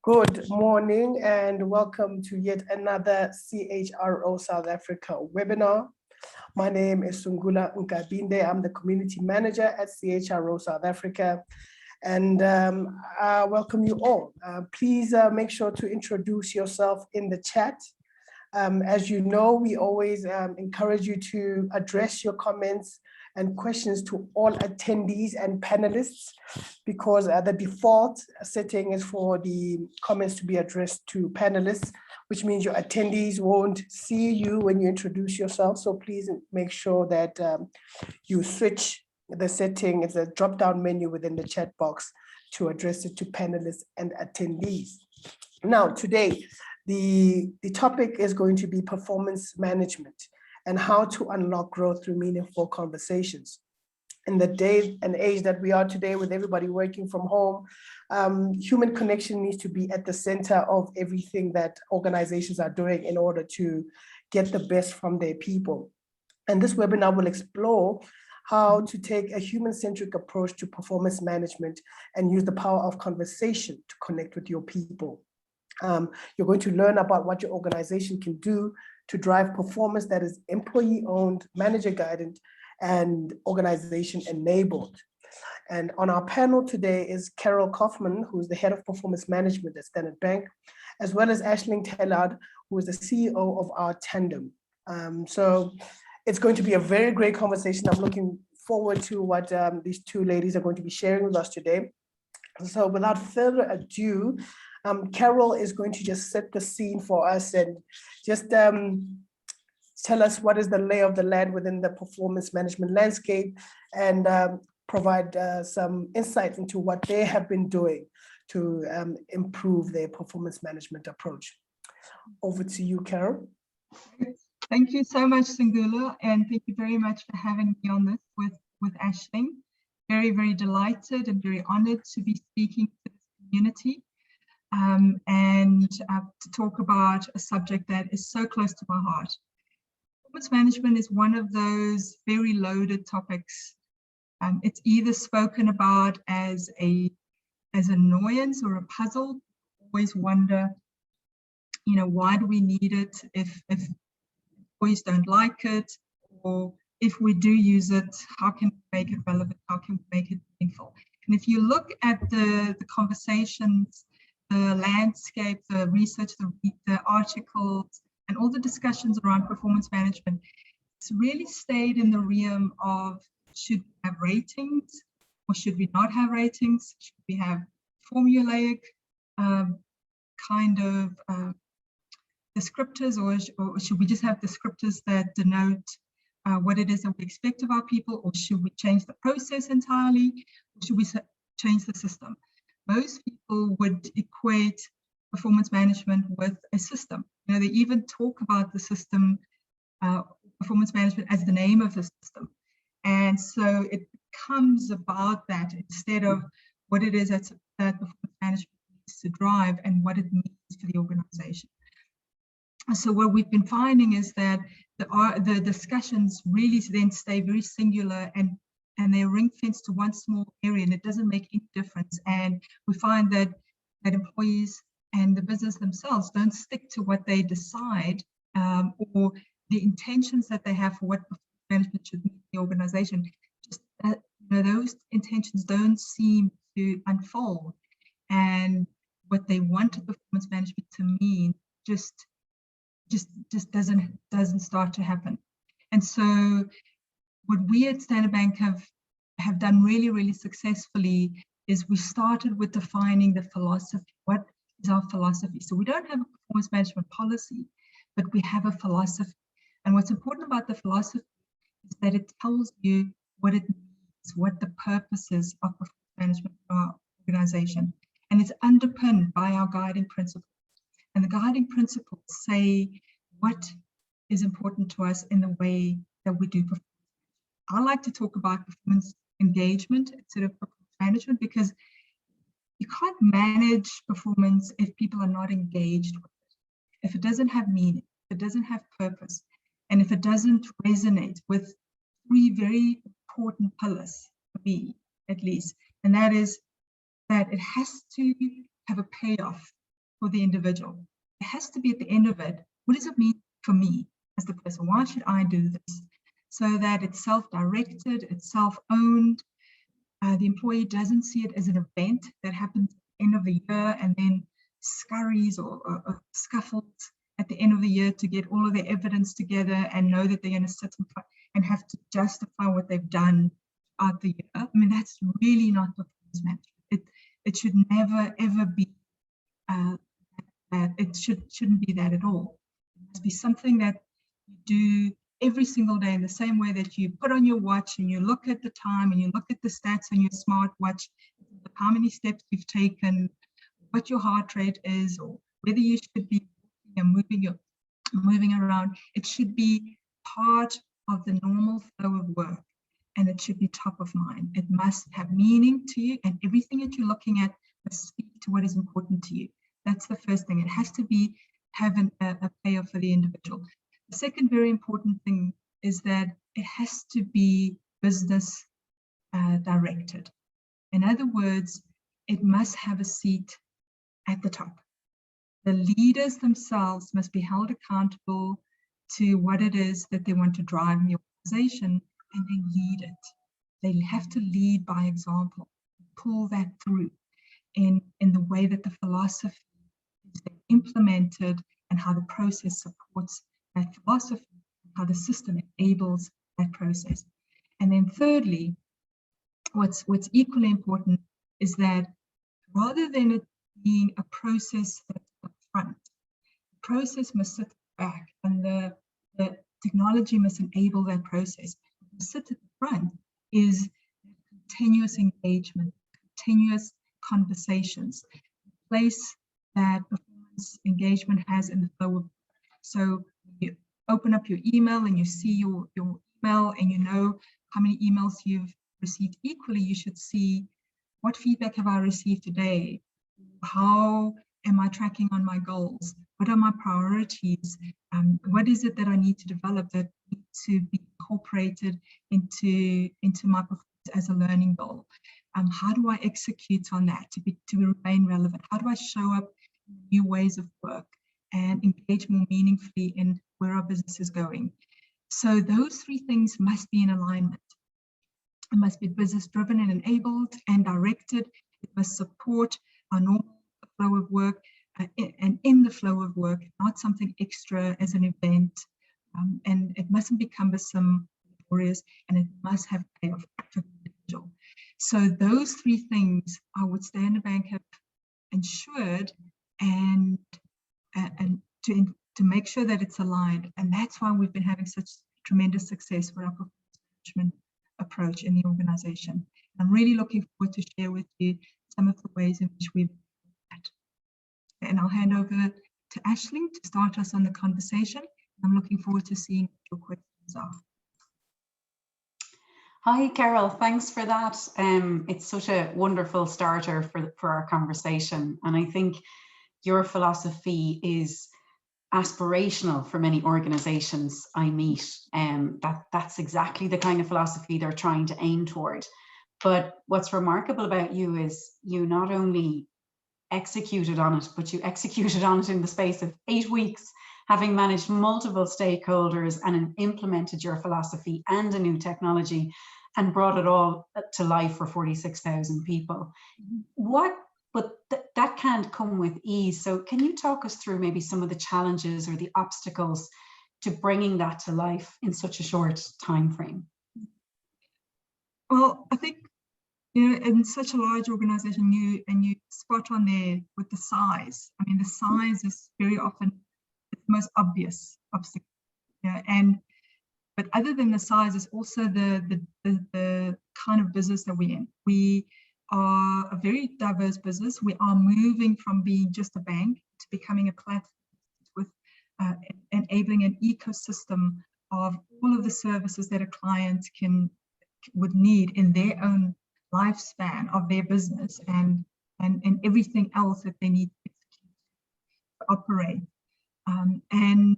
Good morning and welcome to yet another CHRO South Africa webinar. My name is Sungula Nkabinde. I'm the community manager at CHRO South Africa, and I welcome you all. Please make sure to introduce yourself in the chat. As you know, we always encourage you to address your comments and questions to all attendees and panelists, because the default setting is for the comments to be addressed to panelists, which means your attendees won't see you when you introduce yourself. So please make sure that you switch the setting. It's a drop-down menu within the chat box to address it to panelists and attendees. Now, today, the topic is going to be performance management and how to unlock growth through meaningful conversations. In the day and age that we are today, with everybody working from home, human connection needs to be at the center of everything that organizations are doing in order to get the best from their people. And this webinar will explore how to take a human-centric approach to performance management and use the power of conversation to connect with your people. You're going to learn about what your organization can do to drive performance that is employee-owned, manager-guided, and organization-enabled. And on our panel today is Carol Koffman, who is the head of performance management at Standard Bank, as well as Aisling Teillard, who is the CEO of Our Tandem. So it's going to be a very great conversation. I'm looking forward to what these two ladies are going to be sharing with us today. So without further ado, Carol is going to just set the scene for us and just tell us what is the lay of the land within the performance management landscape, and provide some insight into what they have been doing to improve their performance management approach. Over to you, Carol. Thank you so much, Sungula, and thank you very much for having me on this with Aisling. Very, very delighted and very honored to be speaking to this community. And to talk about a subject that is so close to my heart. Performance management is one of those very loaded topics. It's either spoken about as an annoyance or a puzzle. Always wonder, why do we need it if employees don't like it, or if we do use it, how can we make it relevant? How can we make it meaningful? And if you look at the conversations, the landscape, the research, the articles, and all the discussions around performance management, it's really stayed in the realm of, should we have ratings or should we not have ratings? Should we have formulaic kind of descriptors, or should we just have descriptors that denote what it is that we expect of our people, or should we change the process entirely, or should we change the system? Most people would equate performance management with a system. They even talk about the system, performance management, as the name of the system. And so it becomes about that instead of what it is that performance management needs to drive and what it means for the organization. So what we've been finding is that the discussions really then stay very singular, and they're ring-fenced to one small area, and it doesn't make any difference. And we find that employees and the business themselves don't stick to what they decide, or the intentions that they have for what management should mean in the organization. Just those intentions don't seem to unfold, and what they want performance management to mean just doesn't start to happen. And so what we at Standard Bank have done really, really successfully is we started with defining the philosophy. What is our philosophy? So we don't have a performance management policy, but we have a philosophy. And what's important about the philosophy is that it tells you what it means, what the purpose is of performance management for our organization. And it's underpinned by our guiding principles. And the guiding principles say what is important to us in the way that we do performance. I like to talk about performance engagement instead of performance management, because you can't manage performance if people are not engaged with it. If it doesn't have meaning, if it doesn't have purpose, and if it doesn't resonate with three very important pillars, for me at least, and that is that it has to have a payoff for the individual. It has to be at the end of it, what does it mean for me as the person? Why should I do this? So that it's self-directed, it's self-owned. The employee doesn't see it as an event that happens at the end of the year and then scurries or scuffles at the end of the year to get all of their evidence together and know that they're going to sit and have to justify what they've done throughout the year. I mean, that's really not performance management. It should never, ever be that. It shouldn't be that at all. It must be something that you do every single day in the same way that you put on your watch and you look at the time and you look at the stats on your smartwatch, how many steps you've taken, what your heart rate is, or whether you should be moving around. It should be part of the normal flow of work, and it should be top of mind. It must have meaning to you, and everything that you're looking at must speak to what is important to you. That's the first thing. It has to be having a payoff for the individual. The second very important thing is that it has to be business directed. In other words, it must have a seat at the top. The leaders themselves must be held accountable to what it is that they want to drive in the organization, and they lead it. They have to lead by example, pull that through in the way that the philosophy is implemented and how the process supports that philosophy, how the system enables that process. And then thirdly, what's equally important is that rather than it being a process that's up front, the process must sit back, and the technology must enable that process. What must sit at the front is continuous engagement, continuous conversations, the place that performance engagement has in the flow of. So you open up your email and you see your email and you know how many emails you've received. Equally, you should see what feedback have I received today? How am I tracking on my goals? What are my priorities? What is it that I need to develop that needs to be incorporated into my performance as a learning goal? How do I execute on that to remain relevant? How do I show up in new ways of work and engage more meaningfully in where our business is going? So those three things must be in alignment. It must be business driven and enabled and directed. It must support our normal flow of work and in the flow of work, not something extra as an event. And it mustn't be cumbersome, laborious, and it must have payoff for the individual. So those three things I would say Standard Bank have ensured and to make sure that it's aligned. And that's why we've been having such tremendous success with our performance management approach in the organization. I'm really looking forward to share with you some of the ways in which we've done that. And I'll hand over to Aisling to start us on the conversation. I'm looking forward to seeing what your questions are. Hi, Carol. Thanks for that. It's such a wonderful starter for our conversation. And I think your philosophy is aspirational for many organizations I meet. That's exactly the kind of philosophy they're trying to aim toward. But what's remarkable about you is you not only executed on it, but you executed on it in the space of 8 weeks, having managed multiple stakeholders and implemented your philosophy and a new technology and brought it all to life for 46,000 people. But that can't come with ease. So can you talk us through maybe some of the challenges or the obstacles to bringing that to life in such a short time frame? Well, I think, in such a large organization, you spot on there with the size. I mean, the size is very often the most obvious obstacle. But other than the size, it's also the kind of business that we're in. We are a very diverse business. We are moving from being just a bank to becoming a platform with enabling an ecosystem of all of the services that a client would need in their own lifespan of their business and everything else that they need to operate. And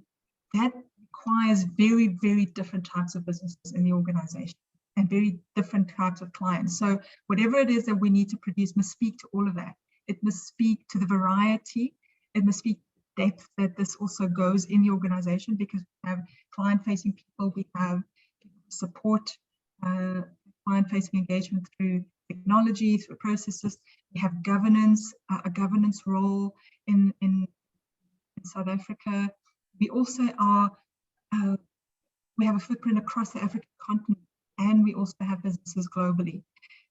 that requires very, very different types of businesses in the organization and very different types of clients. So whatever it is that we need to produce must speak to all of that. It must speak to the variety it must be depth that this also goes in the organization, because we have client-facing people, we have support client-facing engagement through technology, through processes. We have governance, a governance role in South Africa. We also are, we have a footprint across the African continent, and we also have businesses globally.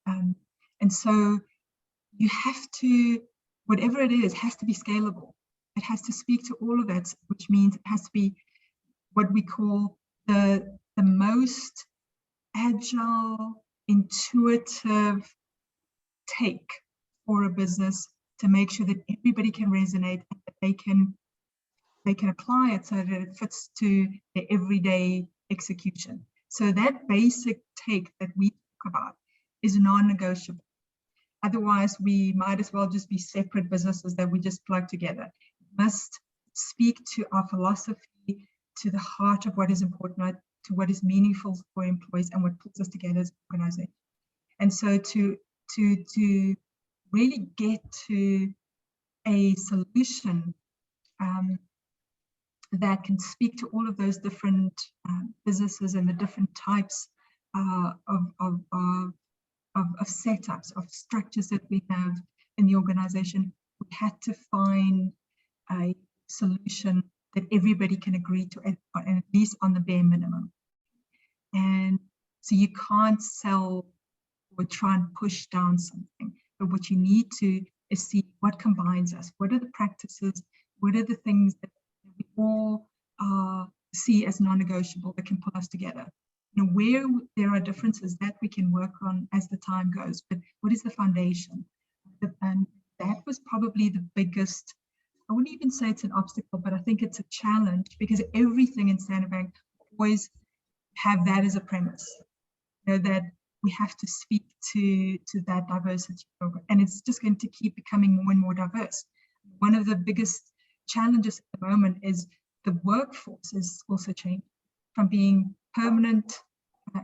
And so you have to, whatever it is, has to be scalable. It has to speak to all of that, which means it has to be what we call the most agile, intuitive take for a business, to make sure that everybody can resonate and that they can apply it so that it fits to their everyday execution. So that basic take that we talk about is non-negotiable. Otherwise, we might as well just be separate businesses that we just plug together. It must speak to our philosophy, to the heart of what is important, to what is meaningful for employees, and what pulls us together as an organization. And so to really get to a solution that can speak to all of those different businesses and the different types of setups, of structures that we have in the organization, we had to find a solution that everybody can agree to, at least on the bare minimum. And so you can't sell or try and push down something, but what you need to is see what combines us. What are the practices? What are the things that we all see as non-negotiable that can pull us together? You know, where there are differences that we can work on as the time goes, but what is the foundation? And that was probably the biggest, I wouldn't even say it's an obstacle, but I think it's a challenge, because everything in Standard Bank always have that as a premise, you know, that we have to speak to that diversity program, and it's just going to keep becoming more and more diverse. One of the biggest challenges at the moment is the workforce is also changing from being permanent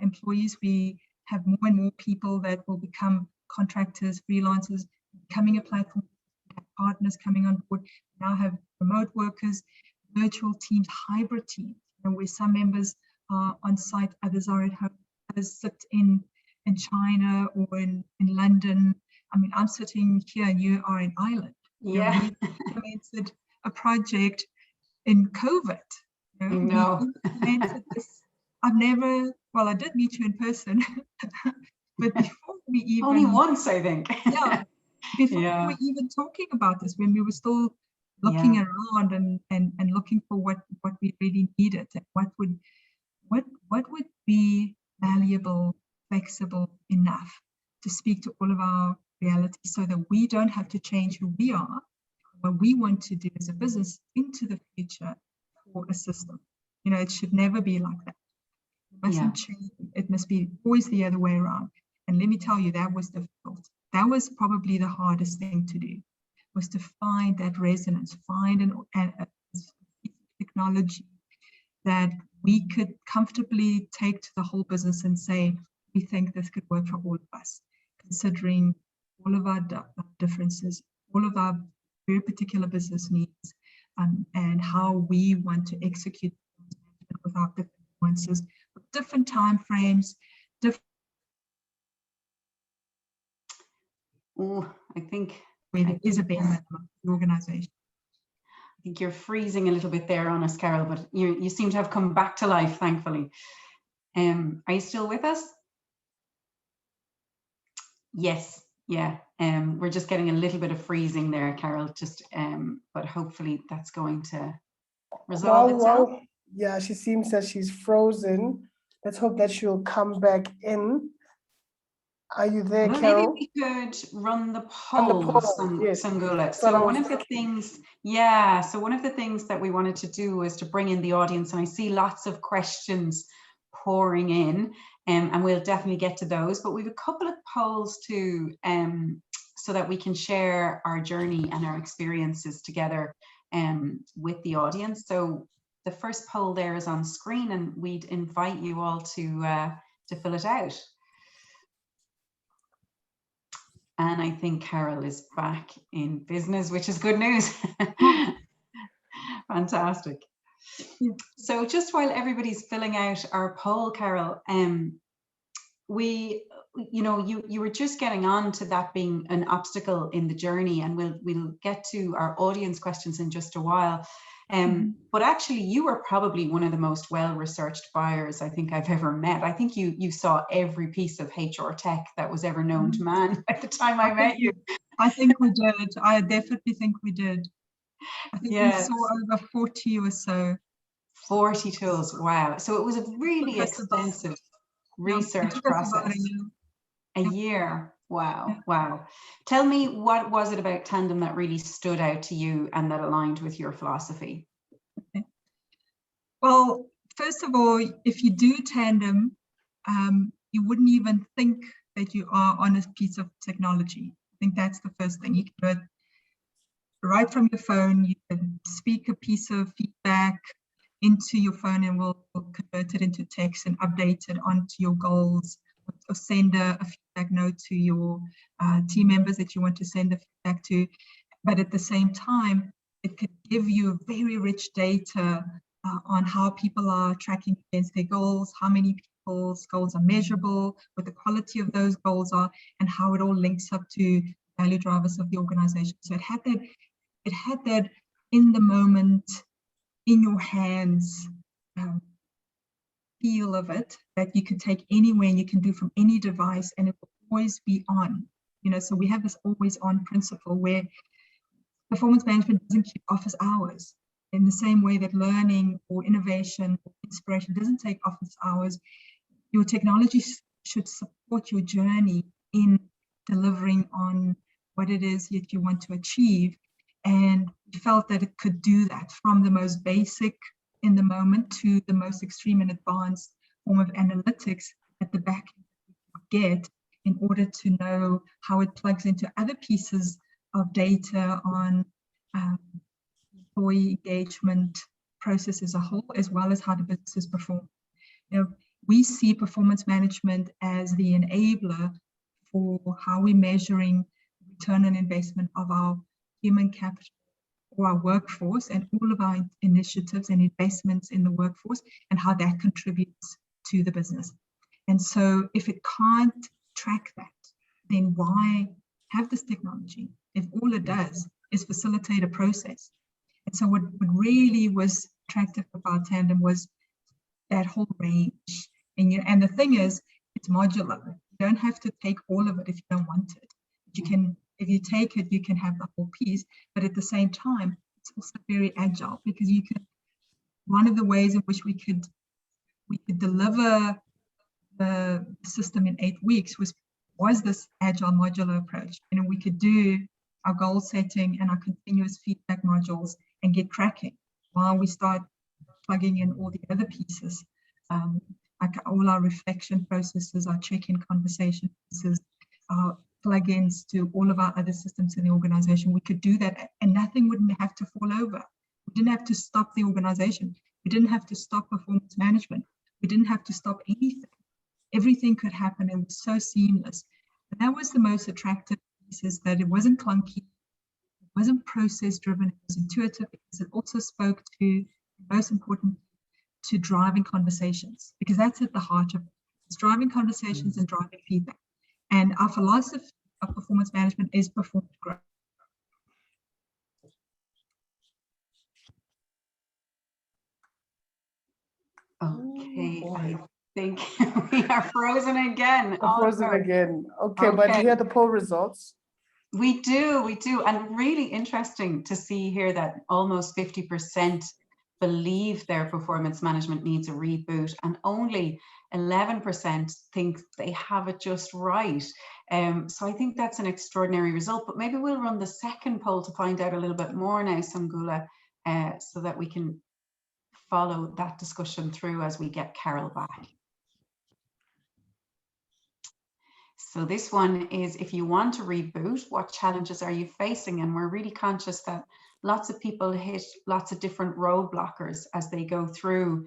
employees. We have more and more people that will become contractors, freelancers, becoming a platform. We have partners coming on board. We now have remote workers, virtual teams, hybrid teams, you know, where some members are on site, others are at home, others sit in China or in London. I mean, I'm sitting here and you are in Ireland. Yeah. You know, we implemented a project in COVID. You know, we implemented this. I've never, well, I did meet you in person, but before we even— Only once, I think. Yeah, before we were even talking about this, when we were still looking around and looking for what we really needed, and what would be valuable, flexible enough to speak to all of our realities, so that we don't have to change who we are, what we want to do as a business into the future for a system. You know, it should never be like that. It mustn't change. It must be always the other way around. And let me tell you, that was difficult. That was probably the hardest thing to do, was to find that resonance, find a technology that we could comfortably take to the whole business and say, we think this could work for all of us, considering all of our differences, all of our very particular business needs, and how we want to execute with our different nuances, with different time frames. I think there is a bare minimum for organization. I think you're freezing a little bit there on us, Carol, but you seem to have come back to life, thankfully. Are you still with us? Yes, yeah. We're just getting a little bit of freezing there, Carol, just but hopefully that's going to resolve itself. Well, yeah, she seems that she's frozen. Let's hope that she'll come back in. Are you there, Carol? Maybe we could run the polls, Sangula. So one of the things, so one of the things that we wanted to do is to bring in the audience, and I see lots of questions pouring in, and we'll definitely get to those, but we have a couple of polls too, so that we can share our journey and our experiences together with the audience. So the first poll there is on screen, and we'd invite you all to fill it out. And I think Carol is back in business, which is good news. Fantastic. Yeah. So just while everybody's filling out our poll, Carol, you were just getting on to that being an obstacle in the journey, and we'll get to our audience questions in just a while. But actually, you were probably one of the most well-researched buyers I think I've ever met. I think you saw every piece of HR tech that was ever known to man at the time I met you. I think we did. I definitely think we did. I think we saw over 40 or so. 40 tools, wow. So it was a really extensive research process. A year. Wow. Yeah. Wow. Tell me, what was it about Tandem that really stood out to you and that aligned with your philosophy? Okay. Well, first of all, if you do Tandem, you wouldn't even think that you are on a piece of technology. I think that's the first thing. You can do it right from your phone. You can speak a piece of feedback into your phone and we'll convert it into text and update it onto your goals, or send a feedback note to your team members that you want to send the feedback to. But at the same time, it could give you very rich data on how people are tracking against their goals, how many people's goals are measurable, what the quality of those goals are, and how it all links up to value drivers of the organization. So it had that in the moment, in your hands feel of it, that you can take anywhere and you can do from any device, and it will always be on. So we have this always on principle where performance management doesn't keep office hours. In the same way that learning or innovation or inspiration doesn't take office hours, your technology should support your journey in delivering on what it is that you want to achieve. And we felt that it could do that from the most basic in the moment to the most extreme and advanced form of analytics at the back get, in order to know how it plugs into other pieces of data on employee engagement process as a whole, as well as how the businesses perform. We see performance management as the enabler for how we're measuring return on investment of our human capital or our workforce, and all of our initiatives and investments in the workforce, and how that contributes to the business. And so if it can't track that, then why have this technology if all it does is facilitate a process? And so what really was attractive about Tandem was that whole range. And the thing is, it's modular. You don't have to take all of it if you don't want it. You can, if you take it, you can have the whole piece. But at the same time, it's also very agile, because you can. One of the ways in which we could deliver the system in 8 weeks was this agile modular approach. We could do our goal setting and our continuous feedback modules and get cracking while we start plugging in all the other pieces, like all our reflection processes, our check-in conversation pieces, our plugins to all of our other systems in the organization. We could do that, and nothing wouldn't have to fall over. We didn't have to stop the organization. We didn't have to stop performance management. We didn't have to stop anything. Everything could happen, and it was so seamless. And that was the most attractive piece, is that it wasn't clunky, it wasn't process driven, it was intuitive, because it also spoke to, most important, to driving conversations, because that's at the heart of it. It's driving conversations and driving feedback. And our philosophy of performance management is performance growth. Okay, I think we are frozen again. Frozen again. Okay, but here are the poll results. We do, and really interesting to see here that almost 50% believe their performance management needs a reboot, and only 11% think they have it just right. So I think that's an extraordinary result, but maybe we'll run the second poll to find out a little bit more now, Sangula, so that we can follow that discussion through as we get Carol back. So this one is, if you want to reboot, what challenges are you facing? And we're really conscious that lots of people hit lots of different roadblockers as they go through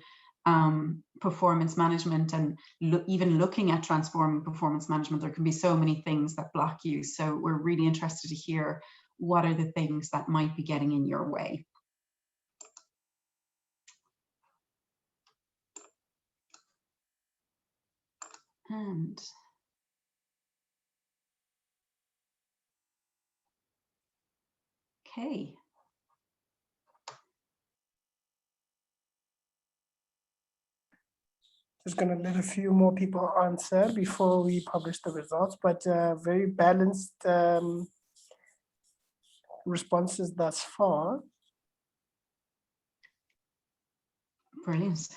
performance management and even looking at transforming performance management, there can be so many things that block you. So we're really interested to hear what are the things that might be getting in your way. And okay. Just going to let a few more people answer before we publish the results, but very balanced responses thus far. Brilliant.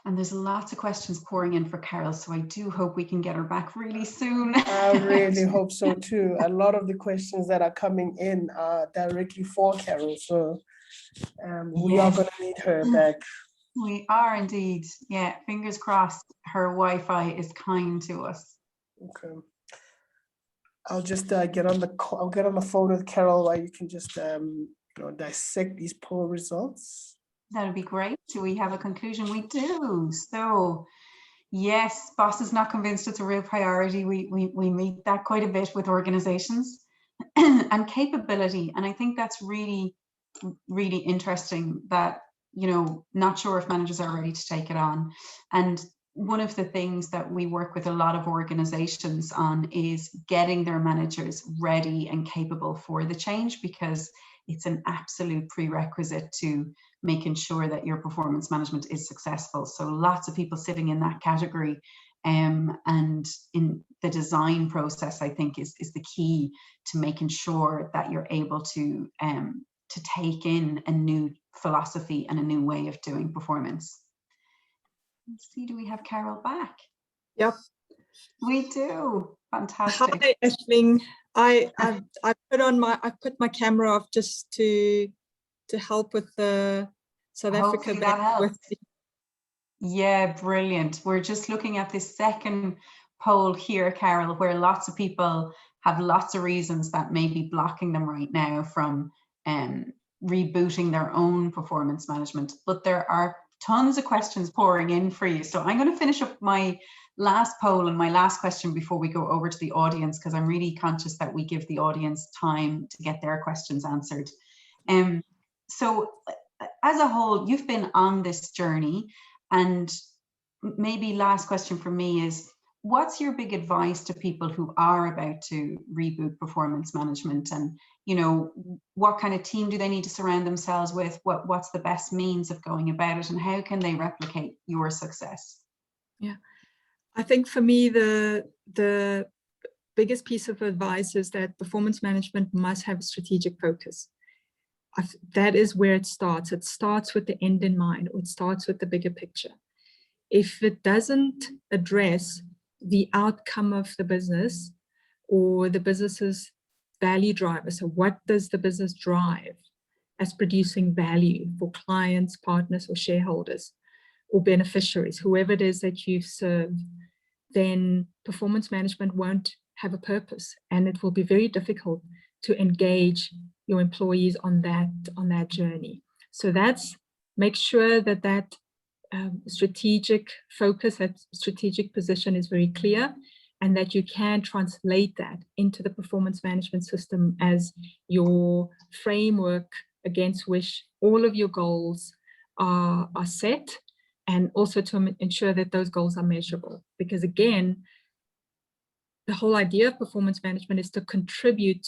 And there's lots of questions pouring in for Carol, so I do hope we can get her back really soon. I really hope so too. A lot of the questions that are coming in are directly for Carol, so we are going to need her back. We are indeed. Yeah, fingers crossed her Wi-Fi is kind to us. Okay. I'll just get on the phone with Carol while you can just dissect these poll results. That would be great. Do we have a conclusion? We do. So yes, boss is not convinced it's a real priority. We meet that quite a bit with organizations. And capability. And I think that's really, really interesting that, you know, not sure if managers are ready to take it on. And one of the things that we work with a lot of organizations on is getting their managers ready and capable for the change, because it's an absolute prerequisite to making sure that your performance management is successful. So lots of people sitting in that category, and in the design process, I think is the key to making sure that you're able to take in a new philosophy and a new way of doing performance. Let's see, do we have Carol back? Yep. We do. Fantastic. Hi, Aisling. I put my camera off just to help with the South Africa. That helps. Yeah, brilliant. We're just looking at this second poll here, Carol, where lots of people have lots of reasons that may be blocking them right now from rebooting their own performance management. But there are tons of questions pouring in for you. So I'm going to finish up my last poll and my last question before we go over to the audience, because I'm really conscious that we give the audience time to get their questions answered. So as a whole, you've been on this journey, and maybe last question for me is, what's your big advice to people who are about to reboot performance management? And, you know, what kind of team do they need to surround themselves with? What's the best means of going about it, and how can they replicate your success? Yeah, I think for me, the biggest piece of advice is that performance management must have a strategic focus. That is where it starts. It starts with the end in mind, or it starts with the bigger picture. If it doesn't address the outcome of the business or the business's value driver, so what does the business drive as producing value for clients, partners, or shareholders, or beneficiaries, whoever it is that you serve, then performance management won't have a purpose, and it will be very difficult to engage your employees on that journey. So that's make sure that strategic focus, that strategic position is very clear, and that you can translate that into the performance management system as your framework against which all of your goals are set, and also to ensure that those goals are measurable. Because again, the whole idea of performance management is to contribute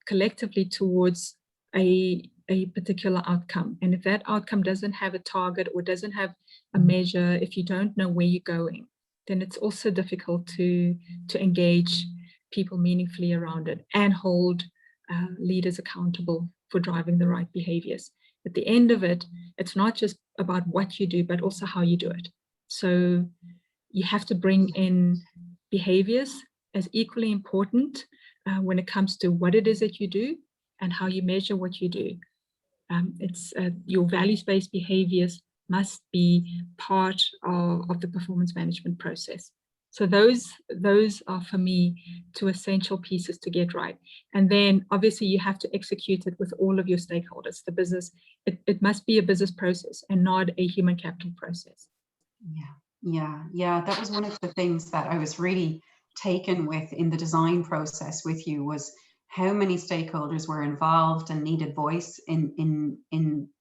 collectively towards a particular outcome. And if that outcome doesn't have a target or doesn't have a measure, if you don't know where you're going, then it's also difficult to engage people meaningfully around it and hold leaders accountable for driving the right behaviors. At the end of it, it's not just about what you do, but also how you do it. So you have to bring in behaviors as equally important when it comes to what it is that you do and how you measure what you do. Your values-based behaviors must be part of the performance management process. So those are for me two essential pieces to get right. And then obviously you have to execute it with all of your stakeholders. The business, it must be a business process and not a human capital process. Yeah. That was one of the things that I was really taken with in the design process with you, was how many stakeholders were involved and needed voice in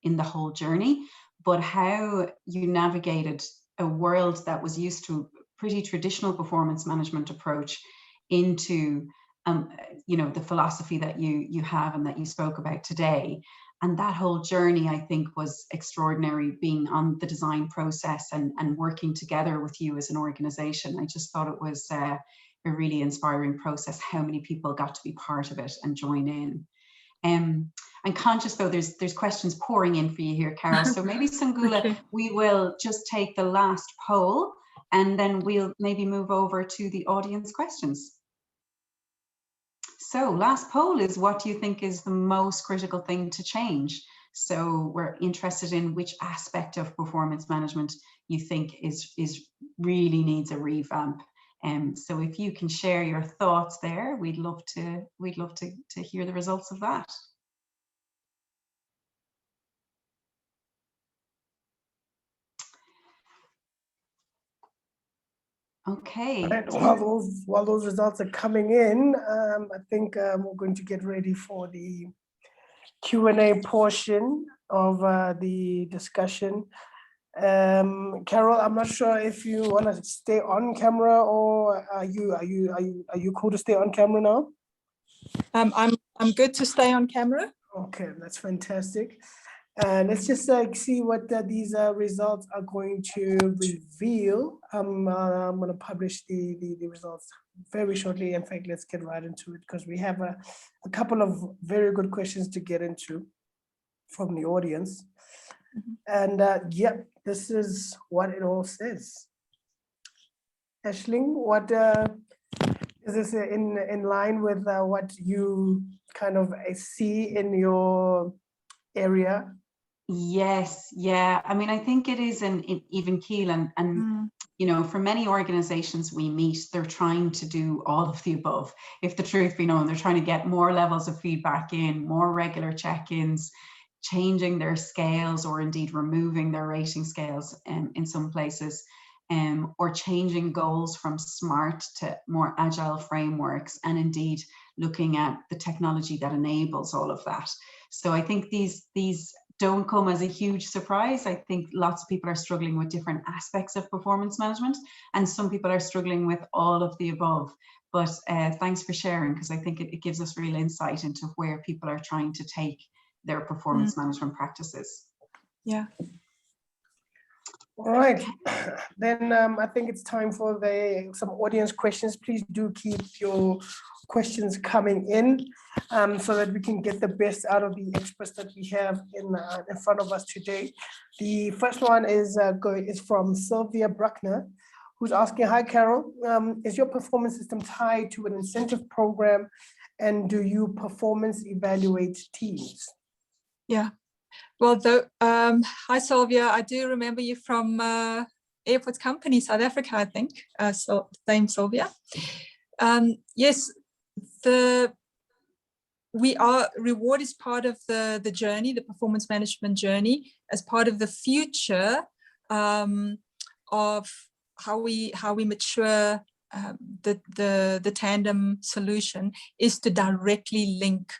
the whole journey, but how you navigated a world that was used to pretty traditional performance management approach into the philosophy that you have and that you spoke about today. And that whole journey, I think, was extraordinary, being on the design process and working together with you as an organization. I just thought it was a really inspiring process, how many people got to be part of it and join in. I'm conscious, though, there's questions pouring in for you here, Carol. So maybe, Sungula, Okay. we will just take the last poll, and then we'll maybe move over to the audience questions. So last poll is, what do you think is the most critical thing to change? So we're interested in which aspect of performance management you think is really needs a revamp. So if you can share your thoughts there, we'd love to hear the results of that. Okay. Right. While those results are coming in, I think we're going to get ready for the Q&A portion of the discussion. Carol, I'm not sure if you want to stay on camera, or are you cool to stay on camera now? I'm good to stay on camera. Okay, that's fantastic. Let's just see what these results are going to reveal. I'm going to publish the results very shortly. In fact, let's get right into it, because we have a couple of very good questions to get into from the audience. And yep, this is what it all says. Aisling, what is this in line with what you kind of see in your area? Yes, yeah. I mean, I think it is an even keel, and you know, for many organizations we meet, they're trying to do all of the above. If the truth be known, they're trying to get more levels of feedback in, more regular check-ins, changing their scales, or indeed removing their rating scales in some places, or changing goals from SMART to more agile frameworks, and indeed looking at the technology that enables all of that. So I think these don't come as a huge surprise. I think lots of people are struggling with different aspects of performance management, and some people are struggling with all of the above. But thanks for sharing, because I think it gives us real insight into where people are trying to take their performance management practices. Yeah. All right, then I think it's time for some audience questions. Please do keep your questions coming in, so that we can get the best out of the experts that we have in front of us today. The first one is from Sylvia Bruckner, who's asking, hi Carol, is your performance system tied to an incentive program, and do you performance evaluate teams? Yeah. Well, hi Sylvia, I do remember you from Airports Company, South Africa, I think. So same Sylvia. Yes, reward is part of the journey, the performance management journey, as part of the future of how we mature the tandem solution, is to directly link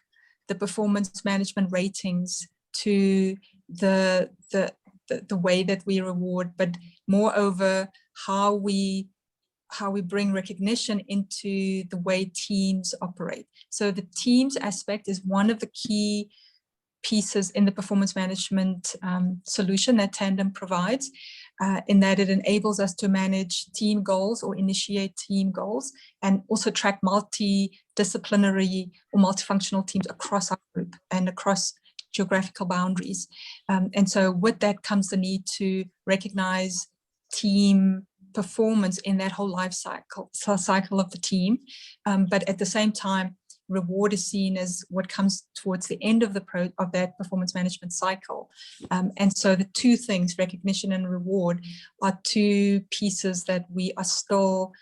the performance management ratings to the way that we reward, but moreover how we bring recognition into the way teams operate. So the teams aspect is one of the key pieces in the performance management solution that Tandem provides, in that it enables us to manage team goals or initiate team goals, and also track multidisciplinary or multifunctional teams across our group and across geographical boundaries. And so with that comes the need to recognize team performance in that whole life cycle of the team. But at the same time, reward is seen as what comes towards the end of that performance management cycle. And so the two things, recognition and reward, are two pieces that we are still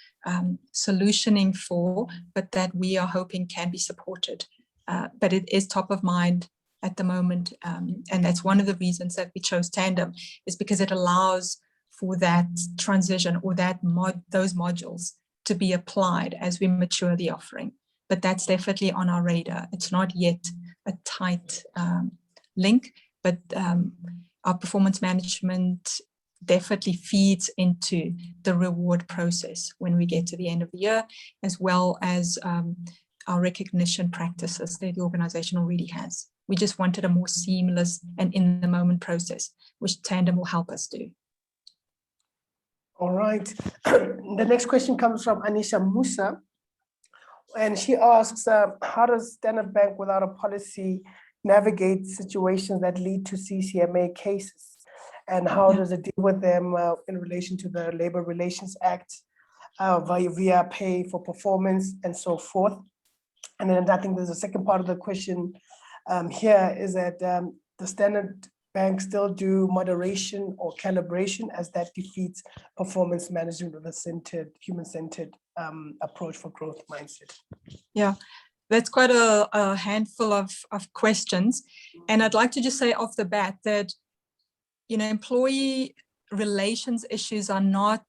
solutioning for, but that we are hoping can be supported. But it is top of mind at the moment. And that's one of the reasons that we chose Tandem, is because it allows for that transition or those modules to be applied as we mature the offering. But that's definitely on our radar. It's not yet a tight link, but our performance management definitely feeds into the reward process when we get to the end of the year, as well as our recognition practices that the organization already has. We just wanted a more seamless and in the moment process, which Tandem will help us do. All right. The next question comes from Anisha Musa, and she asks, how does Standard Bank without a policy navigate situations that lead to CCMA cases? And how does it deal with them in relation to the Labor Relations Act, via pay for performance and so forth? And then I think there's a second part of the question here, is that the Standard Bank still do moderation or calibration, as that defeats performance management with a human-centered approach for growth mindset? Yeah, that's quite a handful of questions. And I'd like to just say off the bat that, employee relations issues are not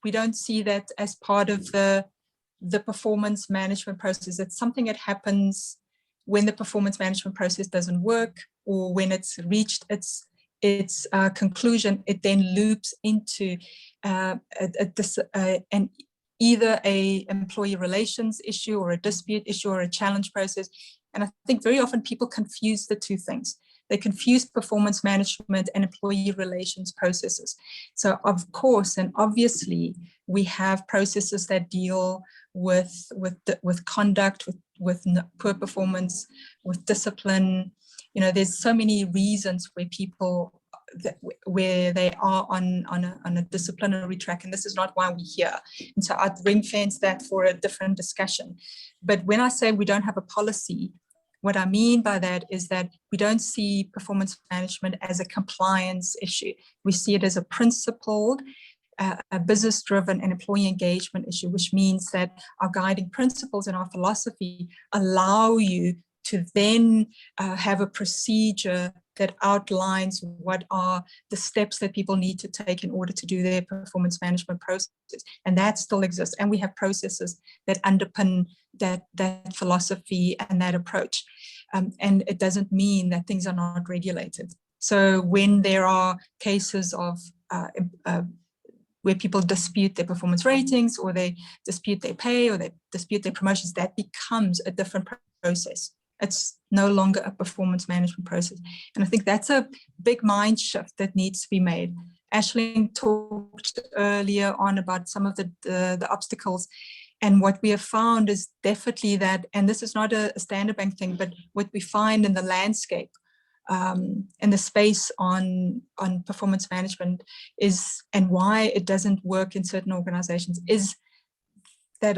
we don't see that as part of the performance management process. It's something that happens when the performance management process doesn't work, or when it's reached its conclusion. It then loops into either a employee relations issue or a dispute issue or a challenge process. And I think very often people confuse the two things. They confuse performance management and employee relations processes. So of course, and obviously, we have processes that deal with conduct, with poor performance, with discipline. There's so many reasons where people where they are on a disciplinary track, and this is not why we're here. And so I'd ring fence that for a different discussion. But when I say we don't have a policy, what I mean by that is that we don't see performance management as a compliance issue. We see it as a principled, a business-driven and employee engagement issue, which means that our guiding principles and our philosophy allow you to then have a procedure that outlines what are the steps that people need to take in order to do their performance management process. And that still exists. And we have processes that underpin that philosophy and that approach. And it doesn't mean that things are not regulated. So when there are cases of where people dispute their performance ratings, or they dispute their pay, or they dispute their promotions, that becomes a different process. It's no longer a performance management process. And I think that's a big mind shift that needs to be made. Aisling talked earlier on about some of the obstacles. And what we have found is definitely that, and this is not a Standard Bank thing, but what we find in the landscape, in the space on performance management is, and why it doesn't work in certain organizations, is that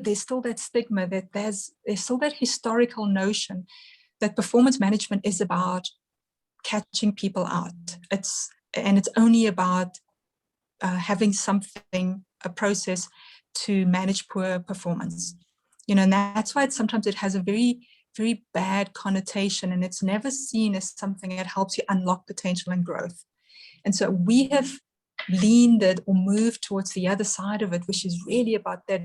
there's still that stigma, that there's still that historical notion that performance management is about catching people out. It's only about having something, a process to manage poor performance. And that's why sometimes it has a very, very bad connotation, and it's never seen as something that helps you unlock potential and growth. And so we have leaned it or moved towards the other side of it, which is really about that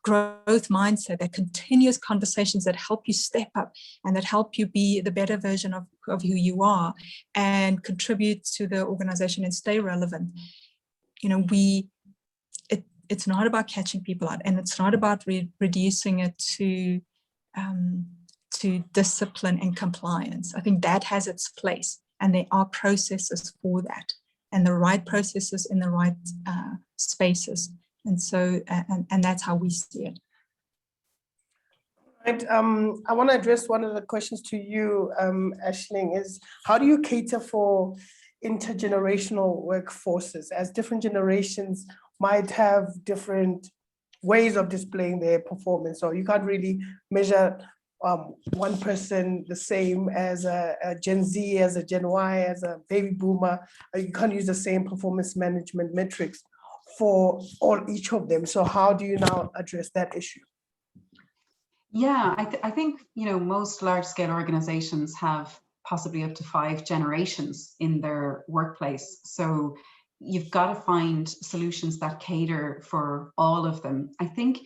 growth mindset, that continuous conversations that help you step up and that help you be the better version of who you are and contribute to the organization and stay relevant. It's not about catching people out, and it's not about reducing it to discipline and compliance. I think that has its place, and there are processes for that, and the right processes in the right spaces. And so, and that's how we see it. Right. I want to address one of the questions to you, Aisling, is how do you cater for intergenerational workforces, as different generations might have different ways of displaying their performance. So you can't really measure one person the same as a Gen Z, as a Gen Y, as a baby boomer. You can't use the same performance management metrics for each of them. So how do you now address that issue? Yeah, I think, you know, most large scale organizations have possibly up to 5 generations in their workplace. So you've got to find solutions that cater for all of them. I think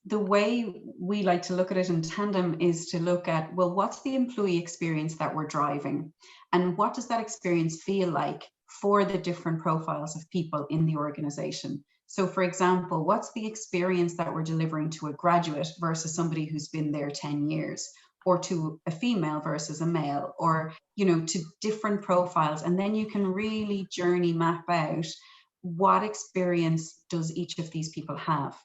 the way we like to look at it in Tandem is to look at, well, what's the employee experience that we're driving? And what does that experience feel like for the different profiles of people in the organization? So for example, what's the experience that we're delivering to a graduate versus somebody who's been there 10 years, or to a female versus a male, or, you know, to different profiles? And then you can really journey map out what experience does each of these people have.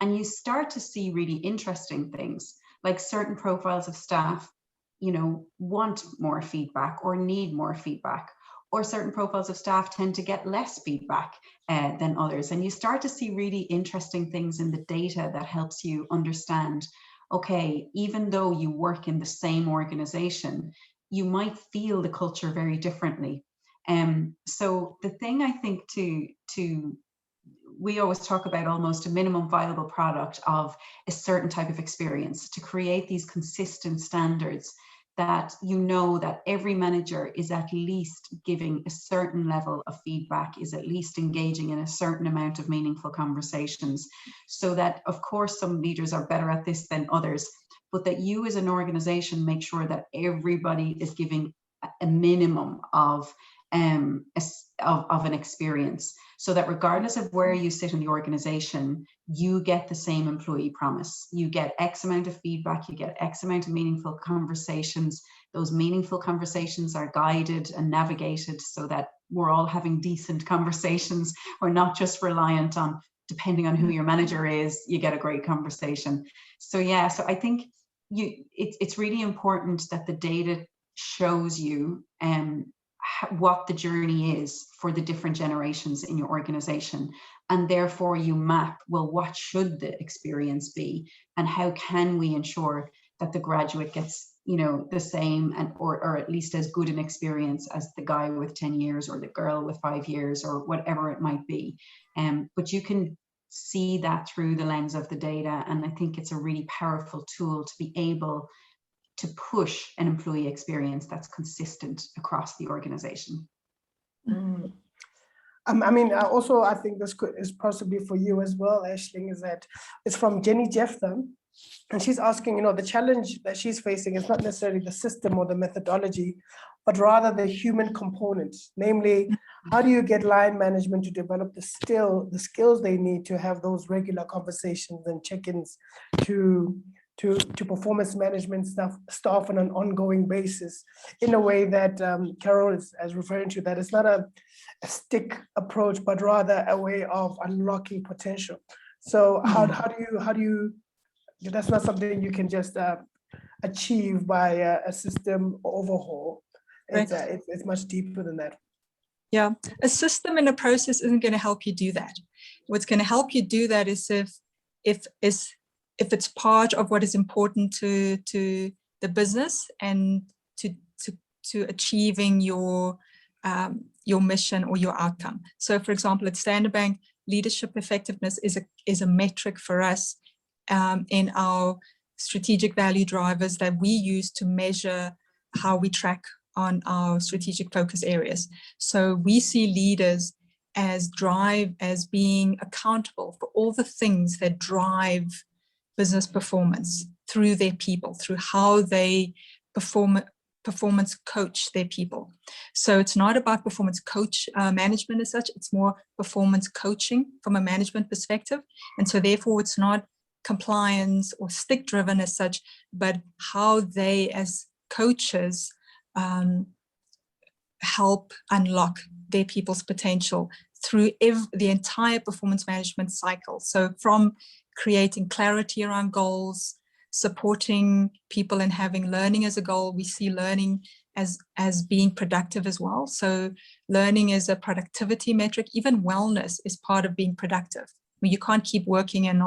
And you start to see really interesting things, like certain profiles of staff, you know, want more feedback or need more feedback, or certain profiles of staff tend to get less feedback than others. And you start to see really interesting things in the data that helps you understand, okay, even though you work in the same organization, you might feel the culture very differently. So the thing I think we always talk about almost a minimum viable product of a certain type of experience to create these consistent standards that, you know, that every manager is at least giving a certain level of feedback, is at least engaging in a certain amount of meaningful conversations, so that, of course, some leaders are better at this than others, but that you as an organization make sure that everybody is giving a minimum of an experience, so that regardless of where you sit in the organization, you get the same employee promise. You get X amount of feedback, you get X amount of meaningful conversations. Those meaningful conversations are guided and navigated so that we're all having decent conversations. We're not just reliant on, depending on who your manager is, you get a great conversation. So yeah, so I think it's really important that the data shows you what the journey is for the different generations in your organization, and therefore you map, well, what should the experience be, and how can we ensure that the graduate gets, you know, the same and or at least as good an experience as the guy with 10 years or the girl with 5 years or whatever it might be. But you can see that through the lens of the data, and I think it's a really powerful tool to be able to push an employee experience that's consistent across the organization. Mm. I mean, also, I think this is possibly for you as well, Aisling, is that it's from Jenny Jefftham, and she's asking, you know, the challenge that she's facing is not necessarily the system or the methodology, but rather the human components. Namely, how do you get line management to develop the skills they need to have those regular conversations and check-ins to performance management staff on an ongoing basis, in a way that Carol is referring to, that it's not a stick approach, but rather a way of unlocking potential. So how do you, that's not something you can just achieve by a system overhaul. It's, Right. It's much deeper than that. Yeah, a system and a process isn't going to help you do that. What's going to help you do that is if it's part of what is important to the business and to achieving your mission or your outcome. So, for example, at Standard Bank, leadership effectiveness is a metric for us in our strategic value drivers that we use to measure how we track on our strategic focus areas. So we see leaders as being accountable for all the things that drive business performance through their people, through how they performance coach their people. So it's not about performance coach management as such, it's more performance coaching from a management perspective. And so therefore it's not compliance or stick driven as such, but how they as coaches help unlock their people's potential through the entire performance management cycle. So from creating clarity around goals, supporting people and having learning as a goal. We see learning as being productive as well. So learning is a productivity metric. Even wellness is part of being productive. I mean, you can't keep working and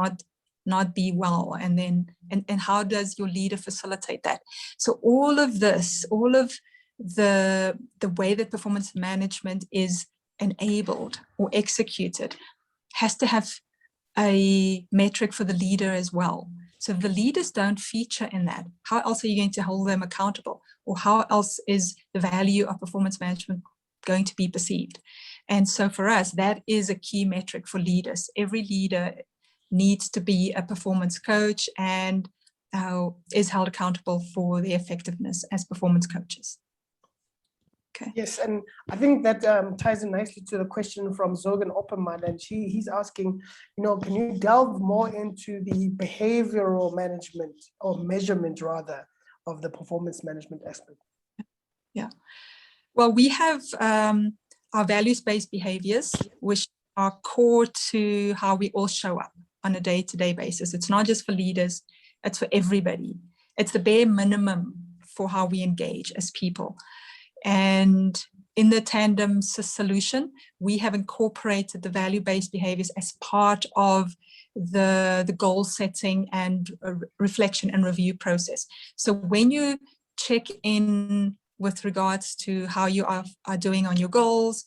not be well? And then, and how does your leader facilitate that? So all of this, all of the way that performance management is enabled or executed has to have a metric for the leader as well. So if the leaders don't feature in that, how else are you going to hold them accountable? Or how else is the value of performance management going to be perceived? And so for us, that is a key metric for leaders. Every leader needs to be a performance coach and is held accountable for their effectiveness as performance coaches. Okay. Yes, and I think that ties in nicely to the question from Zogan Opperman, and he's asking, can you delve more into the behavioral management or measurement rather of the performance management aspect? Yeah, well, we have our values-based behaviors, which are core to how we all show up on a day-to-day basis. It's not just for leaders, it's for everybody. It's the bare minimum for how we engage as people. And in the Tandem solution, we have incorporated the value-based behaviors as part of the goal setting and reflection and review process. So when you check in with regards to how you are doing on your goals,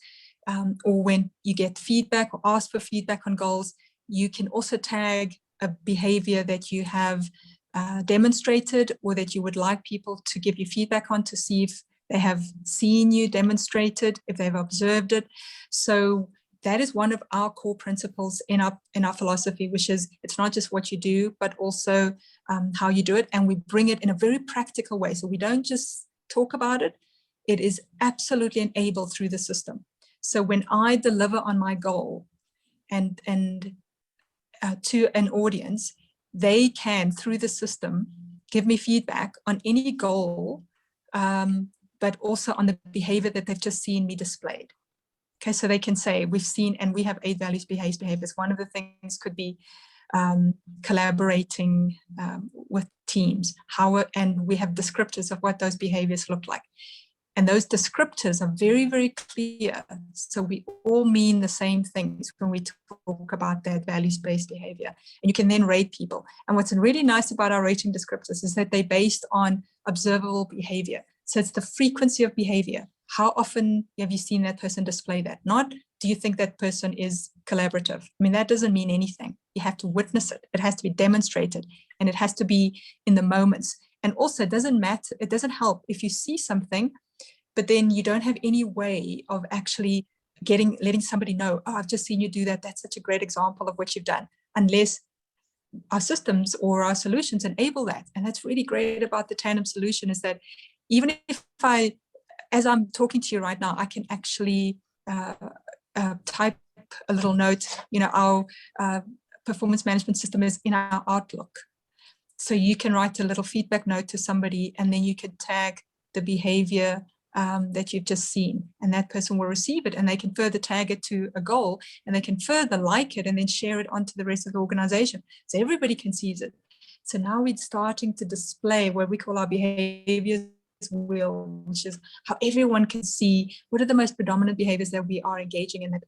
or when you get feedback or ask for feedback on goals, you can also tag a behavior that you have demonstrated or that you would like people to give you feedback on to see if they have seen you demonstrated, if they've observed it. So that is one of our core principles in our philosophy, which is it's not just what you do, but also how you do it. And we bring it in a very practical way. So we don't just talk about it. It is absolutely enabled through the system. So when I deliver on my goal and to an audience, they can, through the system, give me feedback on any goal, but also on the behavior that they've just seen me displayed. Okay, so they can say, we've seen, and we have 8 values, behaviors. One of the things could be collaborating with teams, and we have descriptors of what those behaviors look like. And those descriptors are very, very clear. So we all mean the same things when we talk about that values-based behavior. And you can then rate people. And what's really nice about our rating descriptors is that they're based on observable behavior. So it's the frequency of behavior. How often have you seen that person display that? Not, do you think that person is collaborative? I mean, that doesn't mean anything. You have to witness it. It has to be demonstrated, and it has to be in the moments. And also, it doesn't matter. It doesn't help if you see something, but then you don't have any way of actually letting somebody know, oh, I've just seen you do that. That's such a great example of what you've done, unless our systems or our solutions enable that. And that's really great about the Tandem solution, is that even if as I'm talking to you right now, I can actually type a little note. Our performance management system is in our Outlook. So you can write a little feedback note to somebody, and then you can tag the behavior that you've just seen, and that person will receive it, and they can further tag it to a goal, and they can further like it and then share it onto the rest of the organization. So everybody can see it. So now we're starting to display what we call our behaviors wheel, which is how everyone can see what are the most predominant behaviors that we are engaging in, that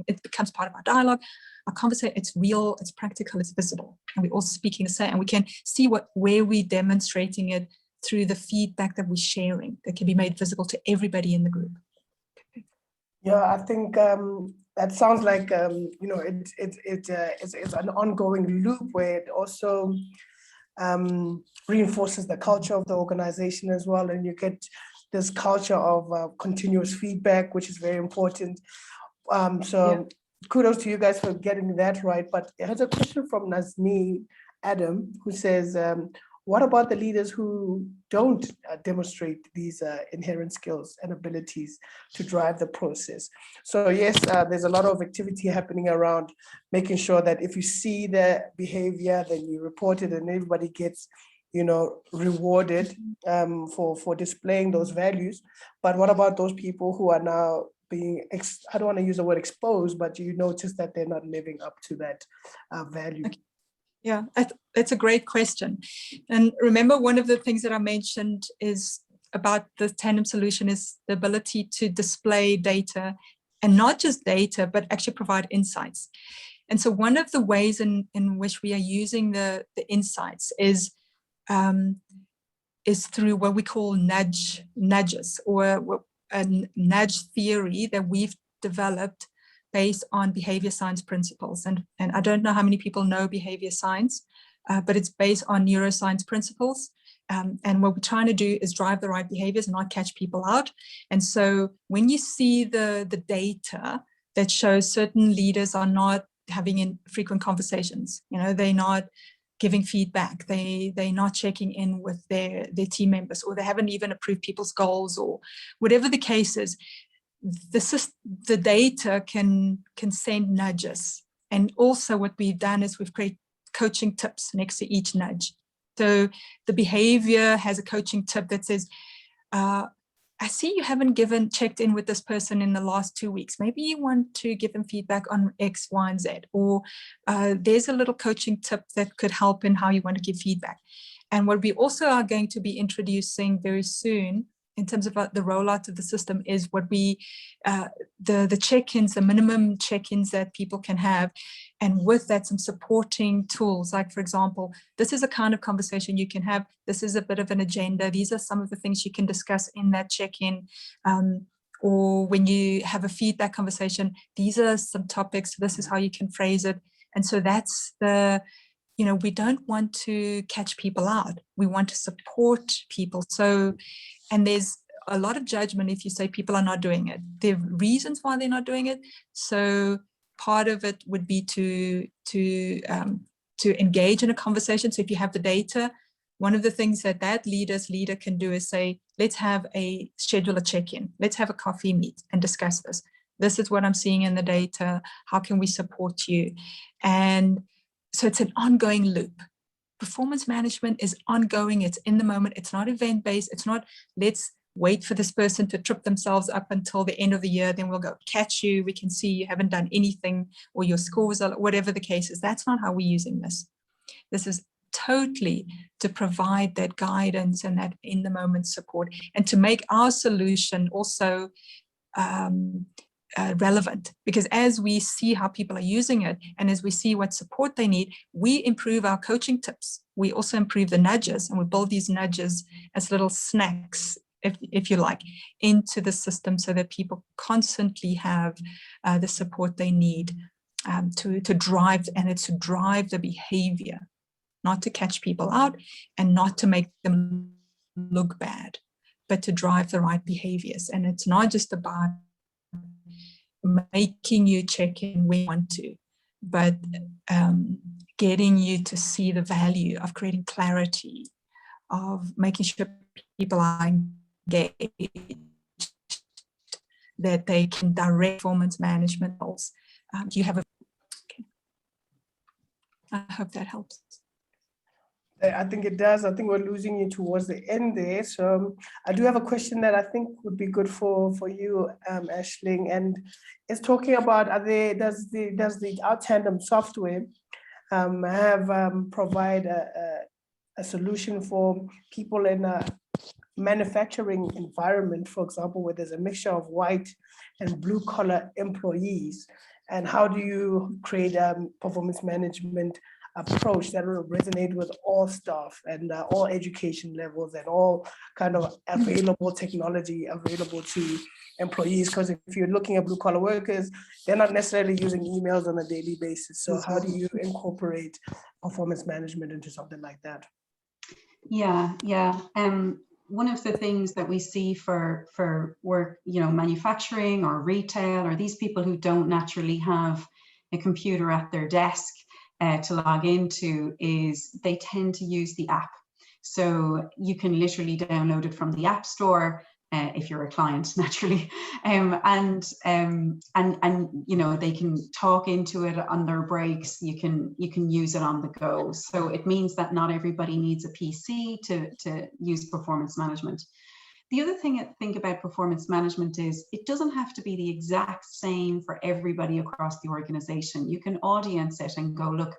it becomes part of our dialogue, our conversation. It's real, it's practical, it's visible, and we're all speaking the same, and we can see where we're demonstrating it through the feedback that we're sharing, that can be made visible to everybody in the group. Okay. Yeah, I think that sounds like it's an ongoing loop where it also reinforces the culture of the organization as well, and you get this culture of continuous feedback, which is very important. Kudos to you guys for getting that right. But here's a question from Nazni Adam, who says, what about the leaders who don't demonstrate these inherent skills and abilities to drive the process? So yes, there's a lot of activity happening around making sure that if you see the behavior, then you report it, and everybody gets, rewarded for displaying those values. But what about those people who are now being, I don't want to use the word exposed, but you notice that they're not living up to that value? Okay. Yeah, that's a great question. And remember, one of the things that I mentioned is about the Tandem solution is the ability to display data and not just data, but actually provide insights. And so one of the ways in which we are using the insights is through what we call nudges, or a nudge theory that we've developed based on behavior science principles. And I don't know how many people know behavior science, but it's based on neuroscience principles. And what we're trying to do is drive the right behaviors and not catch people out. And so when you see the data that shows certain leaders are not having frequent conversations, they're not giving feedback, they're not checking in with their team members, or they haven't even approved people's goals, or whatever the case is, the data can send nudges. And also what we've done is we've created coaching tips next to each nudge. So the behavior has a coaching tip that says, I see you haven't checked in with this person in the last 2 weeks. Maybe you want to give them feedback on X, Y, and Z. Or there's a little coaching tip that could help in how you want to give feedback. And what we also are going to be introducing very soon in terms of the rollout of the system is what the check-ins, the minimum check-ins that people can have. And with that, some supporting tools, like, for example, this is a kind of conversation you can have. This is a bit of an agenda. These are some of the things you can discuss in that check-in. Or when you have a feedback conversation, these are some topics. This is how you can phrase it. And so that's we don't want to catch people out. We want to support people. And there's a lot of judgment if you say people are not doing it. There are reasons why they're not doing it. So part of it would be to engage in a conversation. So if you have the data, one of the things that leader can do is say, let's schedule a check-in. Let's have a coffee meet and discuss this. This is what I'm seeing in the data. How can we support you? And so it's an ongoing loop. Performance management is ongoing. It's in the moment. It's not event-based. It's not, let's wait for this person to trip themselves up until the end of the year. Then we'll go catch you. We can see you haven't done anything, or your scores are, whatever the case is. That's not how we're using this. This is totally to provide that guidance and that in the moment support, and to make our solution also relevant, because as we see how people are using it and as we see what support they need, we improve our coaching tips. We also improve the nudges, and we build these nudges as little snacks, if you like, into the system, so that people constantly have the support they need to drive, and it's to drive the behavior, not to catch people out and not to make them look bad, but to drive the right behaviors. And it's not just about making you check in when you want to, but getting you to see the value of creating clarity, of making sure people are engaged, that they can direct performance management goals. You have okay. I hope that helps. I think it does. I think we're losing you towards the end there. So I do have a question that I think would be good for you, Aisling, and it's talking about, does the Our Tandem software provide a solution for people in a manufacturing environment, for example, where there's a mixture of white and blue collar employees? And how do you create a performance management approach that will resonate with all staff and all education levels and all kind of available technology available to employees? Because if you're looking at blue collar workers, they're not necessarily using emails on a daily basis. So how do you incorporate performance management into something like that? Yeah. One of the things that we see for work, manufacturing or retail, or these people who don't naturally have a computer at their desk to log into, is they tend to use the app. So you can literally download it from the App Store if you're a client, naturally, and they can talk into it on their breaks. You can use it on the go. So it means that not everybody needs a PC to use performance management. The other thing I think about performance management is it doesn't have to be the exact same for everybody across the organization. You can audience it and go, look,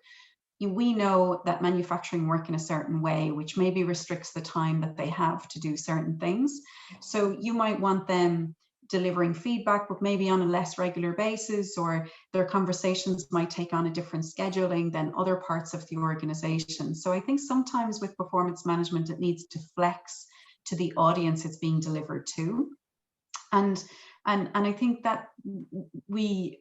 we know that manufacturing work in a certain way, which maybe restricts the time that they have to do certain things. So you might want them delivering feedback, but maybe on a less regular basis, or their conversations might take on a different scheduling than other parts of the organization. So I think sometimes with performance management, it needs to flex to the audience it's being delivered to. And I think that we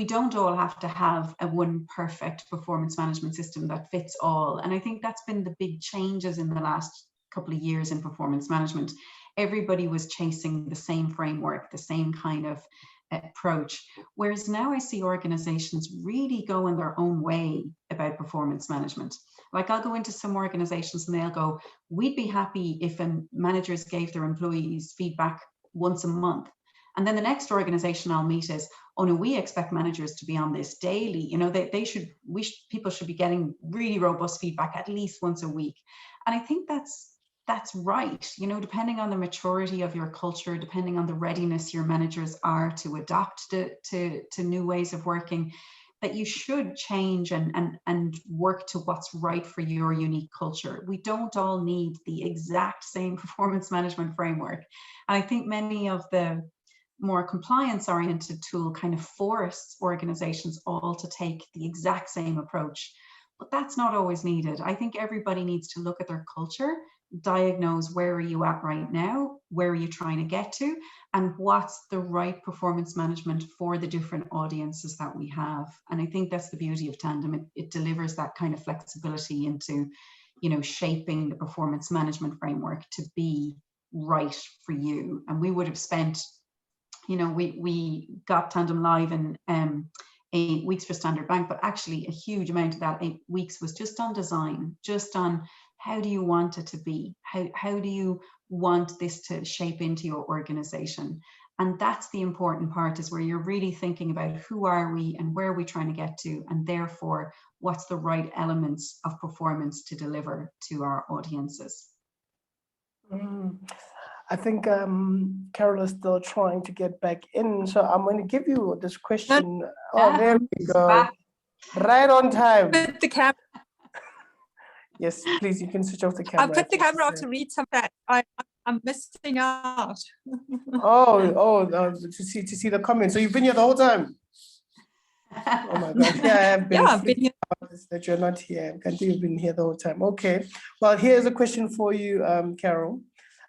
don't all have to have a one perfect performance management system that fits all. And I think that's been the big changes in the last couple of years in performance management. Everybody was chasing the same framework, the same kind of approach. Whereas now I see organizations really go in their own way about performance management. Like I'll go into some organizations and they'll go, we'd be happy if managers gave their employees feedback once a month. And then the next organization I'll meet is, oh no, we expect managers to be on this daily. You know, people should be getting really robust feedback at least once a week. And I think that's right. You know, depending on the maturity of your culture, depending on the readiness your managers are to adapt to new ways of working, that you should change and work to what's right for your unique culture. We don't all need the exact same performance management framework. And I think many of the more compliance-oriented tool kind of force organizations all to take the exact same approach. But that's not always needed. I think everybody needs to look at their culture, diagnose where are you at right now, where are you trying to get to, and what's the right performance management for the different audiences that we have. And I think that's the beauty of Tandem. It delivers that kind of flexibility into, you know, shaping the performance management framework to be right for you. And we would have spent, you know, we got Tandem live in 8 weeks for Standard Bank, but actually a huge amount of that 8 weeks was just on design, just on how do you want it to be? How do you want this to shape into your organization? And that's the important part, is where you're really thinking about who are we and where are we trying to get to, and therefore what's the right elements of performance to deliver to our audiences. I think Carol is still trying to get back in, so I'm going to give you this question. Oh, there we go. Back. Right on time. Put the camera. Yes, please, you can switch off the camera. I put the camera off to read some of that. I'm missing out. to see the comments. So you've been here the whole time. Oh my God! Yeah, I've been here. That you're not here. Can't you've been here the whole time? Okay. Well, here's a question for you, Carol.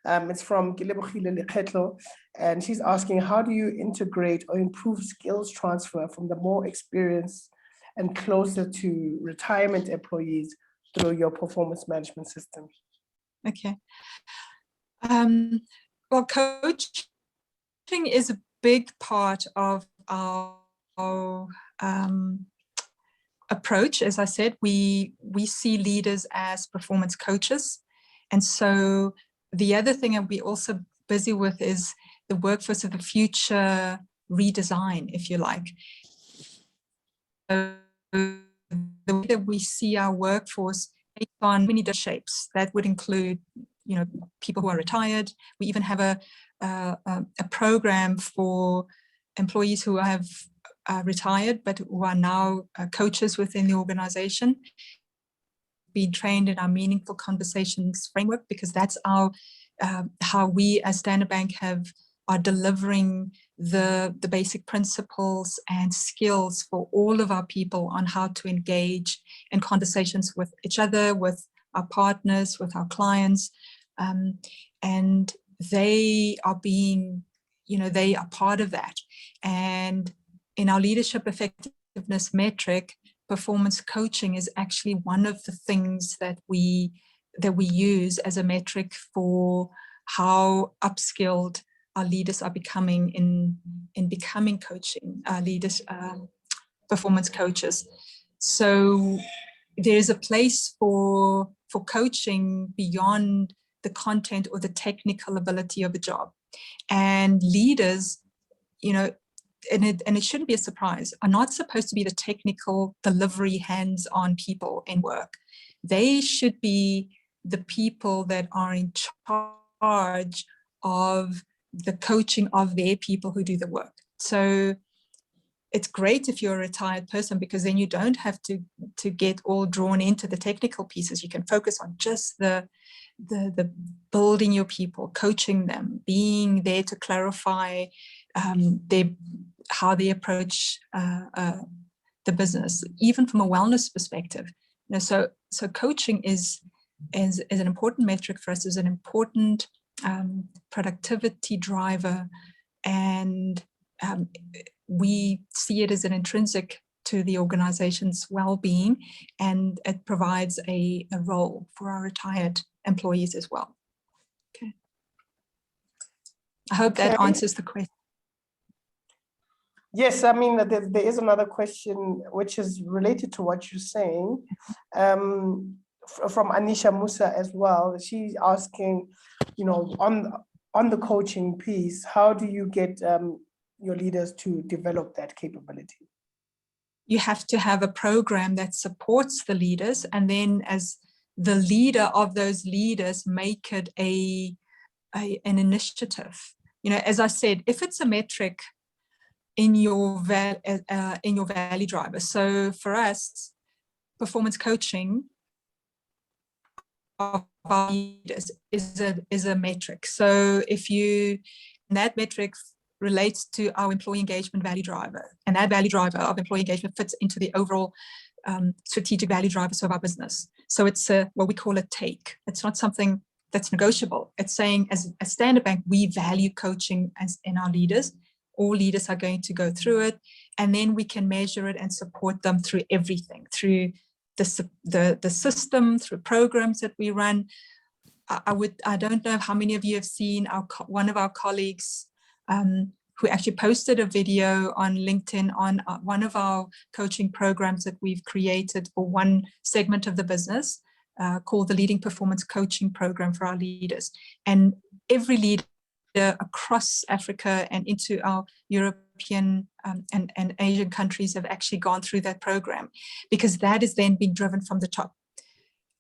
It's from Gilebogile Leketlo, and she's asking, how do you integrate or improve skills transfer from the more experienced and closer to retirement employees through your performance management system? Okay. Well, coaching is a big part of our approach. As I said, we see leaders as performance coaches. And so the other thing that we're also busy with is the workforce of the future redesign, if you like. The way that we see our workforce based on many different shapes. That would include, you know, people who are retired. We even have a program for employees who have retired but who are now coaches within the organization, being trained in our meaningful conversations framework, because that's our how we as Standard Bank are delivering the basic principles and skills for all of our people on how to engage in conversations with each other, with our partners, with our clients, and they are being, you know, they are part of that. And in our leadership effectiveness metric, performance coaching is actually one of the things that we use as a metric for how upskilled our leaders are becoming in becoming coaching leaders, performance coaches. So there is a place for coaching beyond the content or the technical ability of a job. And leaders, you know, and it shouldn't be a surprise, are not supposed to be the technical delivery hands-on people in work. They should be the people that are in charge of the coaching of their people who do the work. So it's great if you're a retired person, because then you don't have to get all drawn into the technical pieces. You can focus on just the building your people, coaching them, being there to clarify how they approach the business, even from a wellness perspective. So coaching is an important metric for us, is an important productivity driver, and we see it as an intrinsic to the organization's well-being, and it provides a role for our retired employees as well. Okay. I hope that answers the question. Yes, I mean, there is another question which is related to what you're saying, from Anisha Musa as well. She's asking, on the coaching piece, how do you get your leaders to develop that capability? You have to have a program that supports the leaders, and then as the leader of those leaders, make it an initiative. As I said, if it's a metric in your value driver. So for us, performance coaching of our leaders is a metric. So that metric relates to our employee engagement value driver, and that value driver of employee engagement fits into the overall strategic value drivers of our business. So it's what we call a take. It's not something that's negotiable. It's saying, as a Standard Bank, we value coaching as in our leaders. All leaders are going to go through it, and then we can measure it and support them through everything, through the system, through programs that we run. I don't know how many of you have seen one of our colleagues who actually posted a video on LinkedIn on one of our coaching programs that we've created for one segment of the business, called the Leading Performance Coaching Program for our leaders. And every leader across Africa and into our European and Asian countries have actually gone through that program, because that is then being driven from the top.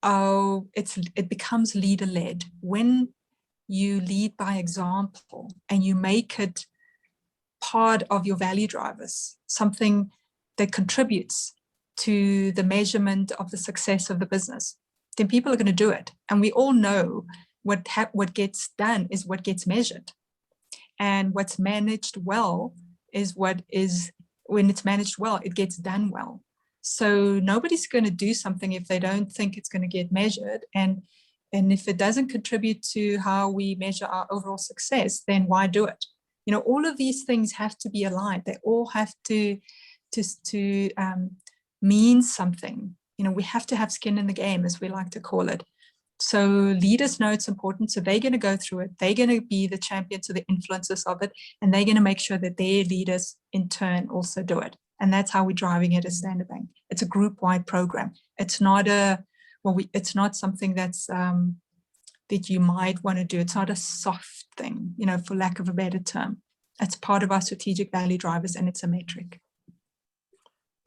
It becomes leader-led. When you lead by example and you make it part of your value drivers, something that contributes to the measurement of the success of the business, then people are going to do it. And we all know what gets done is what gets measured, and what's managed well is when it's managed well, it gets done well. So nobody's going to do something if they don't think it's going to get measured, and if it doesn't contribute to how we measure our overall success, then why do it? All of these things have to be aligned. They all have to mean something. We have to have skin in the game, as we like to call it. So leaders know it's important, so they're going to go through it. They're going to be the champions or the influencers of it, and they're going to make sure that their leaders in turn also do it. And that's how we're driving it as Standard Bank. It's a group-wide program. It's not it's not something that's that you might want to do. It's not a soft thing, for lack of a better term. It's part of our strategic value drivers, and it's a metric.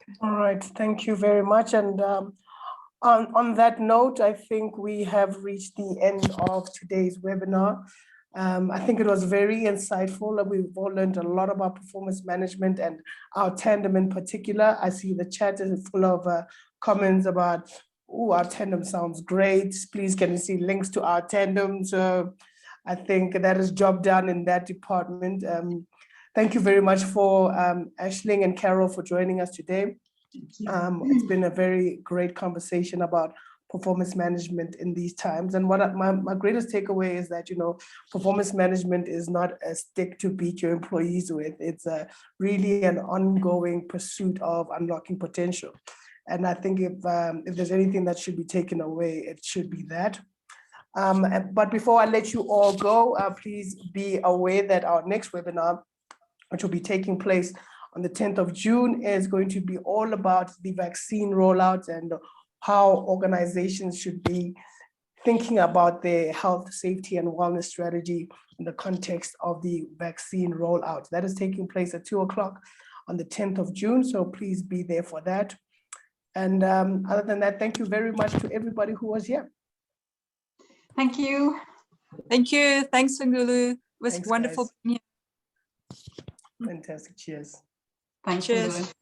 Okay. All right, thank you very much. And on that note, I think we have reached the end of today's webinar. I think it was very insightful. We've all learned a lot about performance management and Our Tandem in particular. I see the chat is full of comments about, Our Tandem sounds great. Please can you see links to Our Tandem? So I think that is job done in that department. Thank you very much for Aisling and Carol for joining us today. It's been a very great conversation about performance management in these times. And what my greatest takeaway is that, performance management is not a stick to beat your employees with. It's really an ongoing pursuit of unlocking potential. And I think if there's anything that should be taken away, it should be that. But before I let you all go, please be aware that our next webinar, which will be taking place on the 10th of June, is going to be all about the vaccine rollout and how organizations should be thinking about their health, safety, and wellness strategy in the context of the vaccine rollout. That is taking place at 2 o'clock on the 10th of June, so please be there for that. And other than that, thank you very much to everybody who was here. Thank you. Thank you. Thanks, Sungulu. It was wonderful being here. Fantastic. Cheers. Thanks. Thanks, Cheers. Sungula.